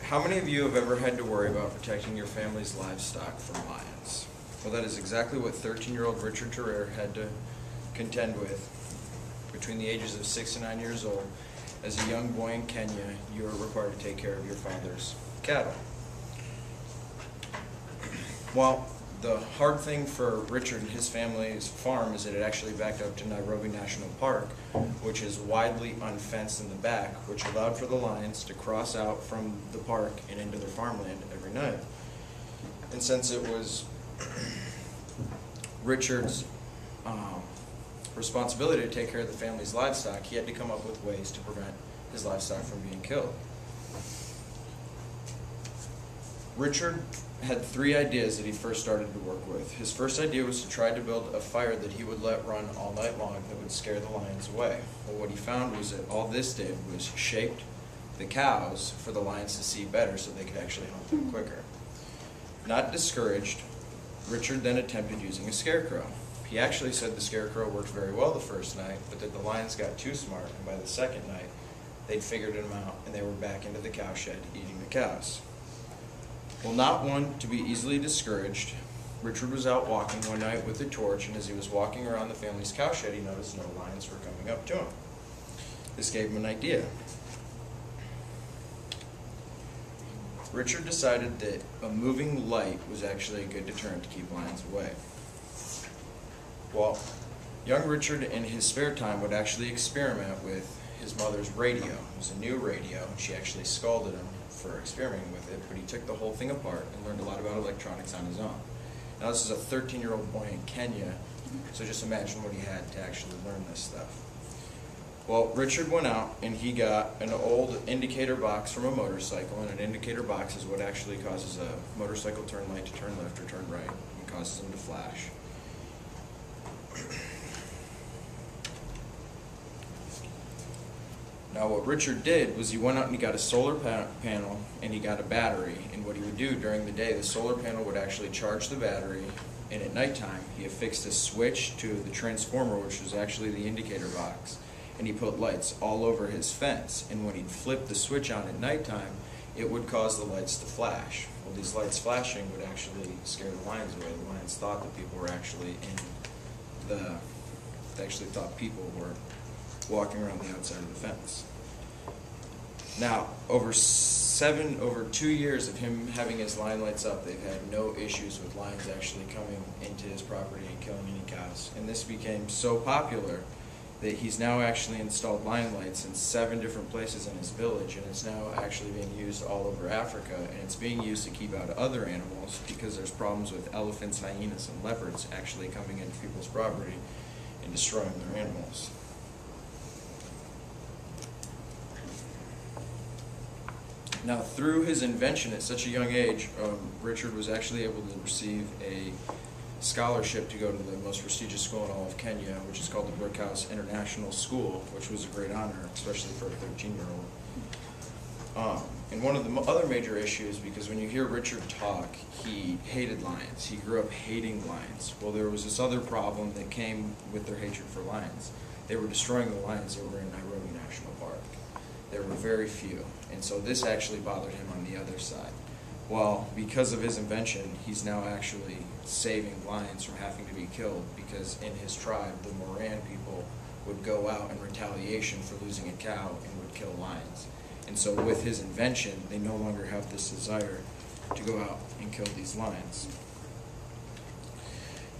How many of you have ever had to worry about protecting your family's livestock from lions? Well, that is exactly what 13-year-old Richard Terrer had to contend with between the ages of 6 and 9 years old. As a young boy in Kenya, you are required to take care of your father's cattle. Well, the hard thing for Richard and his family's farm is that it actually backed up to Nairobi National Park, which is widely unfenced in the back, which allowed for the lions to cross out from the park and into their farmland every night. And since it was Richard's responsibility to take care of the family's livestock, he had to come up with ways to prevent his livestock from being killed. Richard had 3 ideas that he first started to work with. His first idea was to try to build a fire that he would let run all night long that would scare the lions away. Well, what he found was that all this did was shaped the cows for the lions to see better so they could actually hunt them quicker. Not discouraged, Richard then attempted using a scarecrow. He actually said the scarecrow worked very well the first night, but that the lions got too smart, and by the second night, they'd figured him out, and they were back into the cowshed eating the cows. Well, not one to be easily discouraged, Richard was out walking one night with a torch, and as he was walking around the family's cowshed, he noticed no lions were coming up to him. This gave him an idea. Richard decided that a moving light was actually a good deterrent to keep lions away. Well, young Richard in his spare time would actually experiment with his mother's radio. It was a new radio, and she actually scolded him for experimenting with it, but he took the whole thing apart and learned a lot about electronics on his own. Now this is a 13-year-old boy in Kenya, so just imagine what he had to actually learn this stuff. Well, Richard went out and he got an old indicator box from a motorcycle, and an indicator box is what actually causes a motorcycle turn light to turn left or turn right and causes them to flash. Now what Richard did was he went out and he got a solar panel and he got a battery, and what he would do during the day, the solar panel would actually charge the battery, and at nighttime he affixed a switch to the transformer, which was actually the indicator box, and he put lights all over his fence, and when he'd flip the switch on at nighttime, it would cause the lights to flash. Well, these lights flashing would actually scare the lions away. The lions thought that people were actually they actually thought people were walking around the outside of the fence. Now, over 2 years of him having his lion lights up, they've had no issues with lions actually coming into his property and killing any cows. And this became so popular that he's now actually installed lion lights in 7 different places in his village, and it's now actually being used all over Africa, and it's being used to keep out other animals because there's problems with elephants, hyenas, and leopards actually coming into people's property and destroying their animals. Now, through his invention at such a young age, Richard was actually able to receive a scholarship to go to the most prestigious school in all of Kenya, which is called the Brookhouse International School, which was a great honor, especially for a 13-year-old. And one of the other major issues, because when you hear Richard talk, he hated lions. He grew up hating lions. Well, there was this other problem that came with their hatred for lions. They were destroying the lions over in Nairobi National Park. There were very few, and so this actually bothered him on the other side. Well, because of his invention, he's now actually saving lions from having to be killed, because in his tribe, the Moran people would go out in retaliation for losing a cow and would kill lions. And so with his invention, they no longer have this desire to go out and kill these lions.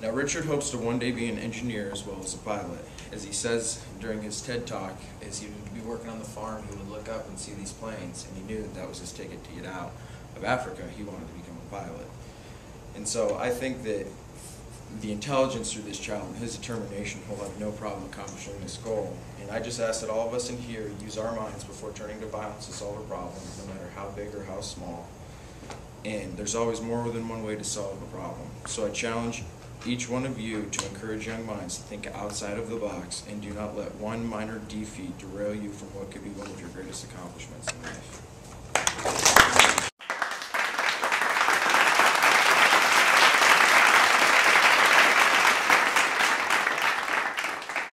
Now, Richard hopes to one day be an engineer as well as a pilot. As he says during his TED Talk, as he would be working on the farm, he would look up and see these planes, and he knew that that was his ticket to get out of Africa. He wanted to become a pilot. And so I think that the intelligence through this child and his determination will have no problem accomplishing this goal. And I just ask that all of us in here use our minds before turning to violence to solve a problem, no matter how big or how small. And there's always more than one way to solve a problem. So I challenge each one of you to encourage young minds to think outside of the box, and do not let one minor defeat derail you from what could be one of your greatest accomplishments in life.